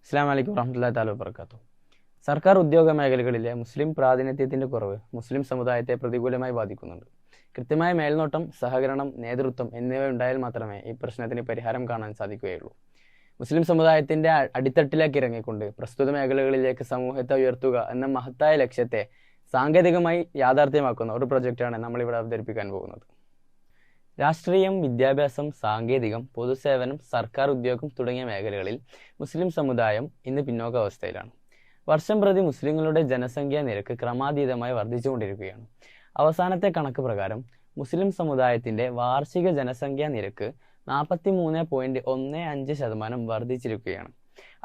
അസ്സലാമു അലൈക്കും വറഹ്മത്തുള്ളാഹി തആല വബറകാതുഹു. സർക്കാർ ഉദ്യോഗ മേഖലകളിലെ മുസ്ലിം പ്രാതിനിധ്യത്തിന്റെ കുറവ് മുസ്ലിം സമുദായത്തെ പ്രതികൂലമായി ബാധിക്കുന്നുണ്ട്. കൃത്യമായ മേൽനോട്ടം, സഹകരണം, നേതൃത്വം എന്നിവ ഉണ്ടായാൽ മാത്രമേ ഈ പ്രശ്നത്തിന് പരിഹാരം കാണാൻ സാധിക്കുകയുള്ളൂ. മുസ്ലിം സമുദായത്തിന്റെ അടിത്തട്ടിലേക്ക് ഇറങ്ങിക്കൊണ്ട് പ്രസ്തുത മേഖലകളിലേക്ക് സമൂഹത്തെ ഉയർത്തുക എന്ന മഹത്തായ ലക്ഷ്യത്തെ സാങ്കേതികമായി യാഥാർത്ഥ്യമാക്കുന്ന ഒരു പ്രൊജക്റ്റാണ് നമ്മളിവിടെ അവതരിപ്പിക്കാൻ പോകുന്നത്. രാഷ്ട്രീയം, വിദ്യാഭ്യാസം, സാങ്കേതികം, പൊതുസേവനം, സർക്കാർ ഉദ്യോഗം തുടങ്ങിയ മേഖലകളിൽ മുസ്ലിം സമുദായം ഇന്ന് പിന്നോക്കാവസ്ഥയിലാണ്. വർഷം പ്രതി മുസ്ലിങ്ങളുടെ ജനസംഖ്യാ നിരക്ക് ക്രമാതീതമായി വർദ്ധിച്ചുകൊണ്ടിരിക്കുകയാണ്. അവസാനത്തെ കണക്ക് പ്രകാരം മുസ്ലിം സമുദായത്തിന്റെ വാർഷിക ജനസംഖ്യാ നിരക്ക് 43.15% വർദ്ധിച്ചിരിക്കുകയാണ്.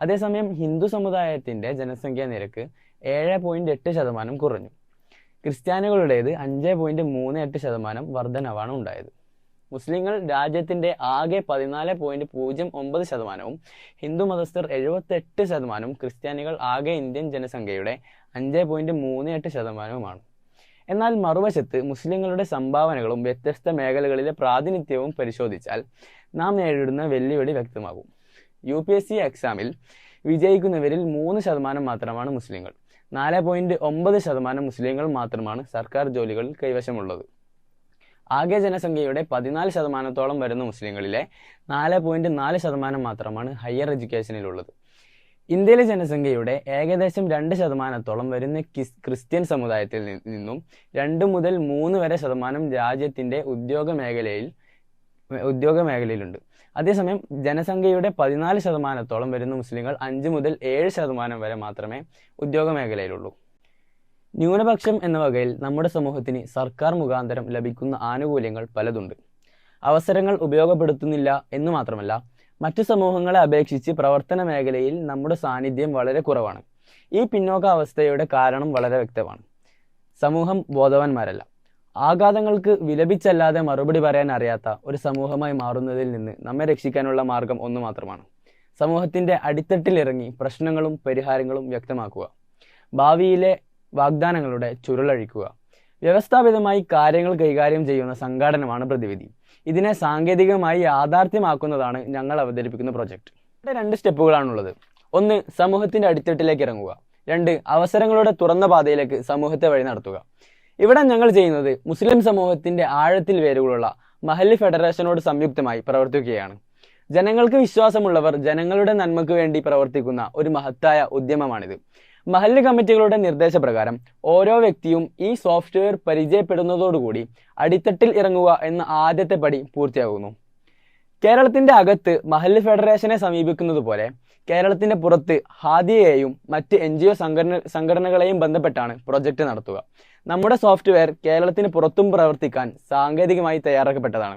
അതേസമയം ഹിന്ദു സമുദായത്തിന്റെ ജനസംഖ്യാ നിരക്ക് 7.8% കുറഞ്ഞു. ക്രിസ്ത്യാനികളുടേത് 5.38% വർധനവാണ് ഉണ്ടായത്. മുസ്ലിങ്ങൾ രാജ്യത്തിന്റെ ആകെ 14.09%, ഹിന്ദു മതസ്ഥർ 78%, ക്രിസ്ത്യാനികൾ ആകെ ഇന്ത്യൻ ജനസംഖ്യയുടെ 5.38%. എന്നാൽ മറുവശത്ത് മുസ്ലിങ്ങളുടെ സംഭാവനകളും വ്യത്യസ്ത മേഖലകളിലെ പ്രാതിനിധ്യവും പരിശോധിച്ചാൽ നാം നേരിടുന്ന വെല്ലുവിളി വ്യക്തമാകും. UPSC എക്സാമിൽ വിജയിക്കുന്നവരിൽ 3% മാത്രമാണ് മുസ്ലിങ്ങൾ. 4.9% മുസ്ലിങ്ങൾ മാത്രമാണ് സർക്കാർ ജോലികളിൽ കൈവശമുള്ളത്. ആകെ ജനസംഖ്യയുടെ 14% വരുന്ന മുസ്ലിങ്ങളിലെ 4.4% മാത്രമാണ് ഹയർ എഡ്യൂക്കേഷനിലുള്ളത്. ഇന്ത്യയിലെ ജനസംഖ്യയുടെ ഏകദേശം 2% വരുന്ന ക്രിസ്ത്യൻ സമുദായത്തിൽ നിന്നും 2 മുതൽ 3 വരെ ശതമാനം രാജ്യത്തിന്റെ ഉദ്യോഗ മേഖലയിലുണ്ട്. അതേസമയം ജനസംഖ്യയുടെ 14% വരുന്ന മുസ്ലിങ്ങൾ 5 മുതൽ 7% വരെ മാത്രമേ ഉദ്യോഗ മേഖലയിലുള്ളൂ. ന്യൂനപക്ഷം എന്ന വകയിൽ നമ്മുടെ സമൂഹത്തിന് സർക്കാർ മുഖാന്തരം ലഭിക്കുന്ന ആനുകൂല്യങ്ങൾ പലതുണ്ട്. അവസരങ്ങൾ ഉപയോഗപ്പെടുത്തുന്നില്ല എന്നു മാത്രമല്ല, മറ്റു സമൂഹങ്ങളെ അപേക്ഷിച്ച് പ്രവർത്തന മേഖലയിൽ നമ്മുടെ സാന്നിധ്യം വളരെ കുറവാണ്. ഈ പിന്നോക്കാവസ്ഥയുടെ കാരണം വളരെ വ്യക്തമാണ്. സമൂഹം ബോധവാന്മാരല്ല. ആഘാതങ്ങൾക്ക് വിലപിച്ചല്ലാതെ മറുപടി പറയാൻ അറിയാത്ത ഒരു സമൂഹമായി മാറുന്നതിൽ നിന്ന് നമ്മെ രക്ഷിക്കാനുള്ള മാർഗം ഒന്നു മാത്രമാണ്: സമൂഹത്തിന്റെ അടിത്തട്ടിലിറങ്ങി പ്രശ്നങ്ങളും പരിഹാരങ്ങളും വ്യക്തമാക്കുക, ഭാവിയിലെ വാഗ്ദാനങ്ങളുടെ ചുരുളഴിക്കുക. വ്യവസ്ഥാപിതമായി കാര്യങ്ങൾ കൈകാര്യം ചെയ്യുന്ന സംഘാടനമാണ് പ്രതിവിധി. ഇതിനെ സാങ്കേതികമായി യാഥാർത്ഥ്യമാക്കുന്നതാണ് ഞങ്ങൾ അവതരിപ്പിക്കുന്ന പ്രൊജക്ട്. ഇവിടെ 2 സ്റ്റെപ്പുകളാണുള്ളത്. 1. സമൂഹത്തിന്റെ അടിത്തട്ടിലേക്ക് ഇറങ്ങുക. 2. അവസരങ്ങളുടെ തുറന്ന പാതയിലേക്ക് സമൂഹത്തെ വഴി നടത്തുക. ഇവിടെ ഞങ്ങൾ ചെയ്യുന്നത് മുസ്ലിം സമൂഹത്തിന്റെ ആഴത്തിൽ വേരുകളുള്ള മഹല്ല് ഫെഡറേഷനോട് സംയുക്തമായി പ്രവർത്തിക്കുകയാണ്. ജനങ്ങൾക്ക് വിശ്വാസമുള്ളവർ ജനങ്ങളുടെ നന്മയ്ക്ക് വേണ്ടി പ്രവർത്തിക്കുന്ന ഒരു മഹത്തായ ഉദ്യമമാണിത്. മഹല്ല് കമ്മിറ്റികളുടെ നിർദ്ദേശപ്രകാരം ഓരോ വ്യക്തിയും ഈ സോഫ്റ്റ്വെയർ പരിചയപ്പെടുന്നതോടുകൂടി അടിത്തട്ടിൽ ഇറങ്ങുക എന്ന ആദ്യത്തെ പടി പൂർത്തിയാകുന്നു. കേരളത്തിന്റെ അകത്ത് മഹല്ല് ഫെഡറേഷനെ സമീപിക്കുന്നത് പോലെ കേരളത്തിന്റെ പുറത്ത് ഹാദിയയെയും മറ്റ് NGO സംഘടനകളെയും ബന്ധപ്പെട്ടാണ് പ്രൊജക്ട് നടത്തുക. നമ്മുടെ സോഫ്റ്റ്വെയർ കേരളത്തിന് പുറത്തും പ്രവർത്തിക്കാൻ സാങ്കേതികമായി തയ്യാറാക്കപ്പെട്ടതാണ്.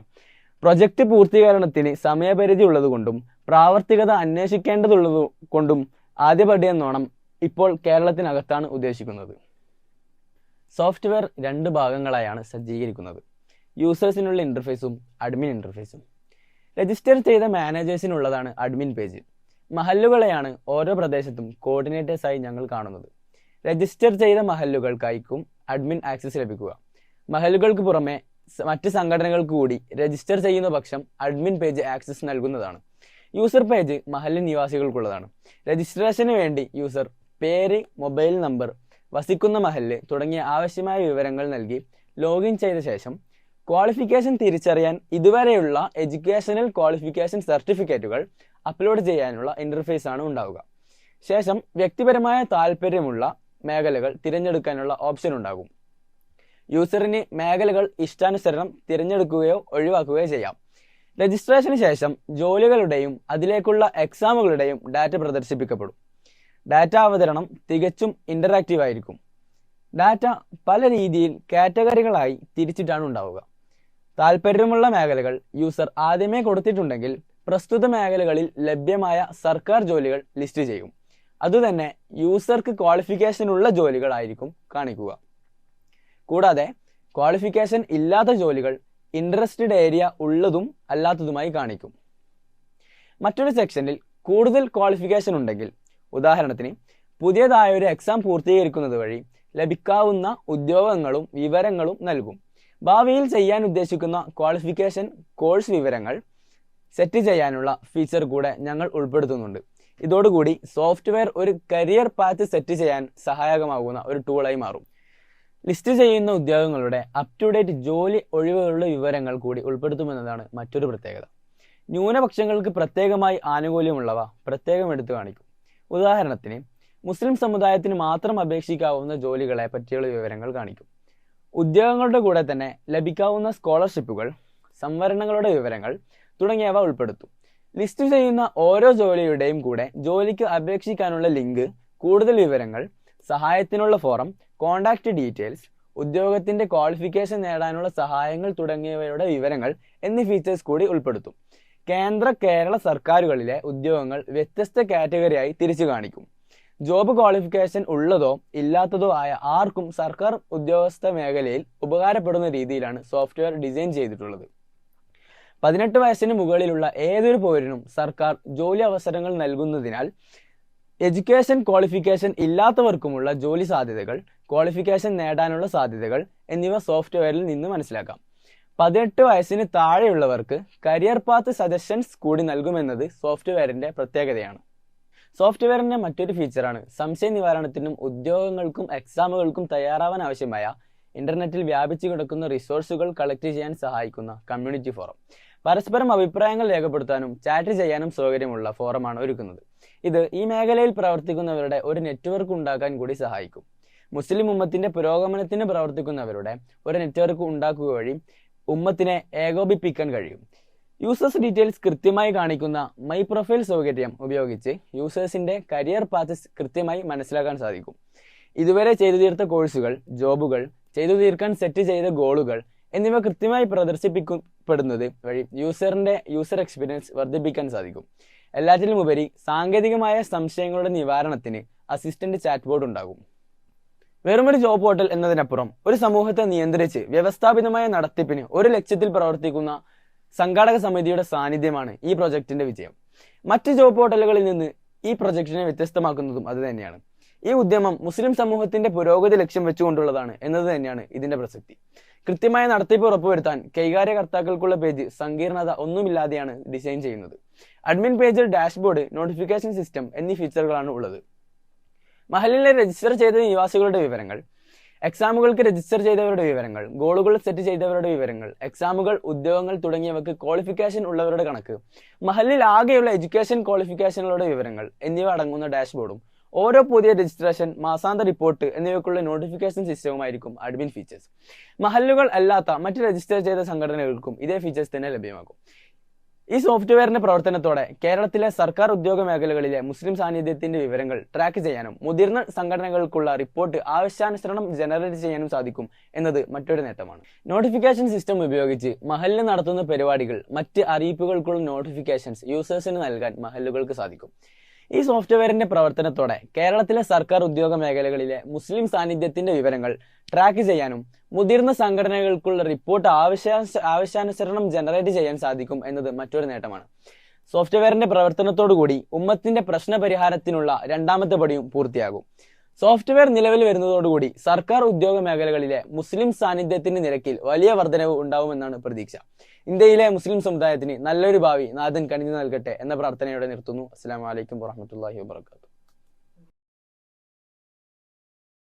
പ്രൊജക്ട് പൂർത്തീകരണത്തിന് സമയപരിധി ഉള്ളതുകൊണ്ടും പ്രാവർത്തികത അന്വേഷിക്കേണ്ടതുള്ളതുകൊണ്ടും ആദ്യപടി എന്നോണം ഇപ്പോൾ കേരളത്തിനകത്താണ് ഉദ്ദേശിക്കുന്നത്. സോഫ്റ്റ്വെയർ 2 ഭാഗങ്ങളായാണ് സജ്ജീകരിക്കുന്നത്: യൂസേഴ്സിനുള്ള ഇന്റർഫേസും അഡ്മിൻ ഇന്റർഫേസും. രജിസ്റ്റർ ചെയ്ത മാനേജേഴ്സിനുള്ളതാണ് അഡ്മിൻ പേജ്. മഹല്ലുകളെയാണ് ഓരോ പ്രദേശത്തും കോർഡിനേറ്റേഴ്സായി ഞങ്ങൾ കാണുന്നത്. രജിസ്റ്റർ ചെയ്ത മഹല്ലുകൾക്കായിരിക്കും അഡ്മിൻ ആക്സസ് ലഭിക്കുക. മഹല്ലുകൾക്ക് പുറമെ മറ്റ് സംഘടനകൾക്ക് കൂടി രജിസ്റ്റർ ചെയ്യുന്ന പക്ഷം അഡ്മിൻ പേജ് ആക്സസ് നൽകുന്നതാണ്. യൂസർ പേജ് മഹല്ല് നിവാസികൾക്കുള്ളതാണ്. രജിസ്ട്രേഷന് വേണ്ടി യൂസർ പേര്, മൊബൈൽ നമ്പർ, വസിക്കുന്ന മഹല്ല് തുടങ്ങിയ ആവശ്യമായ വിവരങ്ങൾ നൽകി ലോഗിൻ ചെയ്ത ശേഷം ക്വാളിഫിക്കേഷൻ തിരിച്ചറിയാൻ ഇതുവരെയുള്ള എഡ്യൂക്കേഷണൽ ക്വാളിഫിക്കേഷൻ സർട്ടിഫിക്കറ്റുകൾ അപ്ലോഡ് ചെയ്യാനുള്ള ഇന്റർഫേസ് ആണ് ഉണ്ടാവുക. ശേഷം വ്യക്തിപരമായ താല്പര്യമുള്ള മേഖലകൾ തിരഞ്ഞെടുക്കാനുള്ള ഓപ്ഷൻ ഉണ്ടാകും. യൂസറിന് മേഖലകൾ ഇഷ്ടാനുസരണം തിരഞ്ഞെടുക്കുകയോ ഒഴിവാക്കുകയോ ചെയ്യാം. രജിസ്ട്രേഷന് ശേഷം ജോലികളുടെയും അതിലേക്കുള്ള എക്സാമുകളുടെയും ഡാറ്റ പ്രദർശിപ്പിക്കപ്പെടും. ഡാറ്റ അവതരണം തികച്ചും ഇന്ററാക്റ്റീവ് ആയിരിക്കും. ഡാറ്റ പല രീതിയിൽ കാറ്റഗറികളായി തിരിച്ചിട്ടാണ് ഉണ്ടാവുക. താല്പര്യമുള്ള മേഖലകൾ യൂസർ ആദ്യമേ കൊടുത്തിട്ടുണ്ടെങ്കിൽ പ്രസ്തുത മേഖലകളിൽ ലഭ്യമായ സർക്കാർ ജോലികൾ ലിസ്റ്റ് ചെയ്യും. അതുതന്നെ യൂസർക്ക് ക്വാളിഫിക്കേഷൻ ഉള്ള ജോലികളായിരിക്കും കാണിക്കുക. കൂടാതെ ക്വാളിഫിക്കേഷൻ ഇല്ലാത്ത ജോലികൾ ഇൻട്രസ്റ്റഡ് ഏരിയ ഉള്ളതും അല്ലാത്തതുമായി കാണിക്കും. മറ്റൊരു സെക്ഷനിൽ കൂടുതൽ ക്വാളിഫിക്കേഷൻ ഉണ്ടെങ്കിൽ, ഉദാഹരണത്തിന് പുതിയതായ ഒരു എക്സാം പൂർത്തീകരിക്കുന്നത് വഴി ലഭിക്കാവുന്ന ഉദ്യോഗങ്ങളും വിവരങ്ങളും നൽകും. ഭാവിയിൽ ചെയ്യാൻ ഉദ്ദേശിക്കുന്ന ക്വാളിഫിക്കേഷൻ കോഴ്സ് വിവരങ്ങൾ സെറ്റ് ചെയ്യാനുള്ള ഫീച്ചർ കൂടെ ഞങ്ങൾ ഉൾപ്പെടുത്തുന്നുണ്ട്. ഇതോടുകൂടി സോഫ്റ്റ്വെയർ ഒരു കരിയർ പാത്ത് സെറ്റ് ചെയ്യാൻ സഹായകമാകുന്ന ഒരു ടൂളായി മാറും. ലിസ്റ്റ് ചെയ്യുന്ന ഉദ്യോഗങ്ങളുടെ അപ് ടു ഡേറ്റ് ജോലി ഒഴിവുകളുടെ വിവരങ്ങൾ കൂടി ഉൾപ്പെടുത്തുമെന്നതാണ് മറ്റൊരു പ്രത്യേകത. ന്യൂനപക്ഷങ്ങൾക്ക് പ്രത്യേകമായി ആനുകൂല്യമുള്ളവ പ്രത്യേകം എടുത്തു കാണിക്കും. ഉദാഹരണത്തിന് മുസ്ലിം സമുദായത്തിന് മാത്രം അപേക്ഷിക്കാവുന്ന ജോലികളെ പറ്റിയുള്ള വിവരങ്ങൾ കാണിക്കും. ഉദ്യോഗങ്ങളുടെ കൂടെ തന്നെ ലഭിക്കാവുന്ന സ്കോളർഷിപ്പുകൾ, സംവരണങ്ങളുടെ വിവരങ്ങൾ തുടങ്ങിയവ ഉൾപ്പെടുത്തും. ലിസ്റ്റ് ചെയ്യുന്ന ഓരോ ജോലിയുടെയും കൂടെ ജോലിക്ക് അപേക്ഷിക്കാനുള്ള ലിങ്ക്, കൂടുതൽ വിവരങ്ങൾ, സഹായത്തിനുള്ള ഫോറം, കോണ്ടാക്ട് ഡീറ്റെയിൽസ്, ഉദ്യോഗത്തിന്റെ ക്വാളിഫിക്കേഷൻ നേടാനുള്ള സഹായങ്ങൾ തുടങ്ങിയവയുടെ വിവരങ്ങൾ എന്നീ ഫീച്ചേഴ്സ് കൂടി ഉൾപ്പെടുത്തും. കേന്ദ്ര കേരള സർക്കാരുകളിലെ ഉദ്യോഗങ്ങൾ വ്യത്യസ്ത കാറ്റഗറിയായി തിരിച്ചു കാണിക്കും. ജോബ് ക്വാളിഫിക്കേഷൻ ഉള്ളതോ ഇല്ലാത്തതോ ആയ ആർക്കും സർക്കാർ ഉദ്യോഗസ്ഥ മേഖലയിൽ ഉപകാരപ്പെടുന്ന രീതിയിലാണ് സോഫ്റ്റ്വെയർ ഡിസൈൻ ചെയ്തിട്ടുള്ളത്. 18 വയസ്സിന് മുകളിലുള്ള ഏതൊരു പൗരനും സർക്കാർ ജോലി അവസരങ്ങൾ നൽകുന്നതിനാൽ എഡ്യൂക്കേഷൻ ക്വാളിഫിക്കേഷൻ ഇല്ലാത്തവർക്കുമുള്ള ജോലി സാധ്യതകൾ, ക്വാളിഫിക്കേഷൻ നേടാനുള്ള സാധ്യതകൾ എന്നിവ സോഫ്റ്റ്വെയറിൽ നിന്ന് മനസ്സിലാക്കാം. 18 വയസ്സിന് താഴെയുള്ളവർക്ക് കരിയർ പാത്ത് സജഷൻസ് കൂടി നൽകുമെന്നത് സോഫ്റ്റ്വെയറിന്റെ പ്രത്യേകതയാണ്. സോഫ്റ്റ്വെയറിന്റെ മറ്റൊരു ഫീച്ചറാണ് സംശയ നിവാരണത്തിനും ഉദ്യോഗങ്ങൾക്കും എക്സാമുകൾക്കും തയ്യാറാവാൻ ആവശ്യമായ ഇന്റർനെറ്റിൽ വ്യാപിച്ചു കിടക്കുന്ന റിസോഴ്സുകൾ കളക്ട് ചെയ്യാൻ സഹായിക്കുന്ന കമ്മ്യൂണിറ്റി ഫോറം. പരസ്പരം അഭിപ്രായങ്ങൾ രേഖപ്പെടുത്താനും ചാറ്റ് ചെയ്യാനും സൗകര്യമുള്ള ഫോറമാണ് ഒരുക്കുന്നത്. ഇത് ഈ മേഖലയിൽ പ്രവർത്തിക്കുന്നവരുടെ ഒരു നെറ്റ്വർക്ക് ഉണ്ടാക്കാൻ കൂടി സഹായിക്കും. മുസ്ലിം ഉമ്മത്തിന്റെ പുരോഗമനത്തിന് പ്രവർത്തിക്കുന്നവരുടെ ഒരു നെറ്റ്വർക്ക് ഉണ്ടാക്കുക വഴി ഉമ്മത്തിനെ ഏകോപിപ്പിക്കാൻ കഴിയും. യൂസേഴ്സ് ഡീറ്റെയിൽസ് കൃത്യമായി കാണിക്കുന്ന മൈ പ്രൊഫൈൽ സൗകര്യം ഉപയോഗിച്ച് യൂസേഴ്സിന്റെ കരിയർ പാത്ത് കൃത്യമായി മനസ്സിലാക്കാൻ സാധിക്കും. ഇതുവരെ ചെയ്തു തീർത്ത കോഴ്സുകൾ, ജോബുകൾ, ചെയ്തു തീർക്കാൻ സെറ്റ് ചെയ്ത ഗോളുകൾ എന്നിവ കൃത്യമായി പ്രദർശിപ്പിക്കപ്പെടുന്നത് വഴി യൂസർ എക്സ്പീരിയൻസ് വർദ്ധിപ്പിക്കാൻ സാധിക്കും. എല്ലാറ്റിലും ഉപരി സാങ്കേതികമായ സംശയങ്ങളുടെ നിവാരണത്തിന് അസിസ്റ്റന്റ് ചാറ്റ് ബോർഡ് ഉണ്ടാകും. വെറുമൊരു ജോബ് പോർട്ടൽ എന്നതിനപ്പുറം ഒരു സമൂഹത്തെ നിയന്ത്രിച്ച് വ്യവസ്ഥാപിതമായ നടത്തിപ്പിന് ഒരു ലക്ഷ്യത്തിൽ പ്രവർത്തിക്കുന്ന സംഘാടക സമിതിയുടെ സാന്നിധ്യമാണ് ഈ പ്രൊജക്ടിന്റെ വിജയം. മറ്റ് ജോബ് പോർട്ടലുകളിൽ നിന്ന് ഈ പ്രൊജക്ടിനെ വ്യത്യസ്തമാക്കുന്നതും അത് തന്നെയാണ്. ഈ ഉദ്യമം മുസ്ലിം സമൂഹത്തിന്റെ പുരോഗതി ലക്ഷ്യം വെച്ചുകൊണ്ടുള്ളതാണ് എന്നത് തന്നെയാണ് ഇതിന്റെ പ്രസക്തി. കൃത്യമായ നടത്തിപ്പ് ഉറപ്പുവരുത്താൻ കൈകാര്യകർത്താക്കൾക്കുള്ള പേജ് സങ്കീർണത ഒന്നുമില്ലാതെയാണ് ഡിസൈൻ ചെയ്യുന്നത്. അഡ്മിൻ പേജിൽ ഡാഷ്ബോർഡ്, നോട്ടിഫിക്കേഷൻ സിസ്റ്റം എന്നീ ഫീച്ചറുകളാണ് ഉള്ളത്. മഹലിലെ രജിസ്റ്റർ ചെയ്ത നിവാസികളുടെ വിവരങ്ങൾ, എക്സാമുകൾക്ക് രജിസ്റ്റർ ചെയ്തവരുടെ വിവരങ്ങൾ, ഗോളുകൾ സെറ്റ് ചെയ്തവരുടെ വിവരങ്ങൾ, എക്സാമുകൾ, ഉദ്യോഗങ്ങൾ തുടങ്ങിയവർക്ക് ക്വാളിഫിക്കേഷൻ ഉള്ളവരുടെ കണക്ക്, മഹലിൽ ആകെയുള്ള എഡ്യൂക്കേഷൻ ക്വാളിഫിക്കേഷനുകളുടെ വിവരങ്ങൾ എന്നിവ അടങ്ങുന്ന ഡാഷ്ബോർഡും ഓരോ പുതിയ രജിസ്ട്രേഷൻ, മാസാന്ത റിപ്പോർട്ട് എന്നിവയ്ക്കുള്ള നോട്ടിഫിക്കേഷൻ സിസ്റ്റവുമായിരിക്കും അഡ്മിൻ ഫീച്ചേഴ്സ്. മഹലുകൾ അല്ലാത്ത മറ്റ് രജിസ്റ്റർ ചെയ്ത സംഘടനകൾക്കും ഇതേ ഫീച്ചേഴ്സ് തന്നെ ലഭ്യമാകും. ഈ സോഫ്റ്റ്വെയറിന്റെ പ്രവർത്തനത്തോടെ കേരളത്തിലെ സർക്കാർ ഉദ്യോഗ മേഖലകളിലെ മുസ്ലിം സാന്നിധ്യത്തിന്റെ വിവരങ്ങൾ ട്രാക്ക് ചെയ്യാനും മുതിർന്ന സംഘടനകൾക്കുള്ള റിപ്പോർട്ട് ആവശ്യാനുസരണം ജനറേറ്റ് ചെയ്യാനും സാധിക്കും എന്നത് മറ്റൊരു നേട്ടമാണ്. നോട്ടിഫിക്കേഷൻ സിസ്റ്റം ഉപയോഗിച്ച് മഹലിൽ നടത്തുന്ന പരിപാടികൾ, മറ്റ് അറിയിപ്പുകൾക്കുള്ള നോട്ടിഫിക്കേഷൻസ് യൂസേഴ്സിന് നൽകാൻ മഹലുകൾക്ക് സാധിക്കും. ഈ സോഫ്റ്റ്വെയറിന്റെ പ്രവർത്തനത്തോടെ കേരളത്തിലെ സർക്കാർ ഉദ്യോഗ മേഖലകളിലെ മുസ്ലിം സാന്നിധ്യത്തിന്റെ വിവരങ്ങൾ ട്രാക്ക് ചെയ്യാനും മുതിർന്ന സംഘടനകൾക്കുള്ള റിപ്പോർട്ട് ആവശ്യാനുസരണം ജനറേറ്റ് ചെയ്യാൻ സാധിക്കും എന്നത് മറ്റൊരു നേട്ടമാണ്. സോഫ്റ്റ്വെയറിന്റെ പ്രവർത്തനത്തോടുകൂടി ഉമ്മത്തിന്റെ പ്രശ്ന പരിഹാരത്തിനുള്ള രണ്ടാമത്തെ പടിയും പൂർത്തിയാകും. സോഫ്റ്റ്വെയർ നിലവിൽ വരുന്നതോടുകൂടി സർക്കാർ ഉദ്യോഗ മേഖലകളിലെ മുസ്ലിം സാന്നിധ്യത്തിന്റെ നിരക്കിൽ വലിയ വർധനവ് ഉണ്ടാവുമെന്നാണ് പ്രതീക്ഷ. ഇന്ത്യയിലെ മുസ്ലിം സമുദായത്തിന് നല്ലൊരു ഭാവി നാഥൻ കനിഞ്ഞു നൽകട്ടെ എന്ന പ്രാർത്ഥനയോടെ നിർത്തുന്നു. അസ്സലാമു അലൈക്കും വറഹ്മത്തുള്ളാഹി വബറകാതുഹു.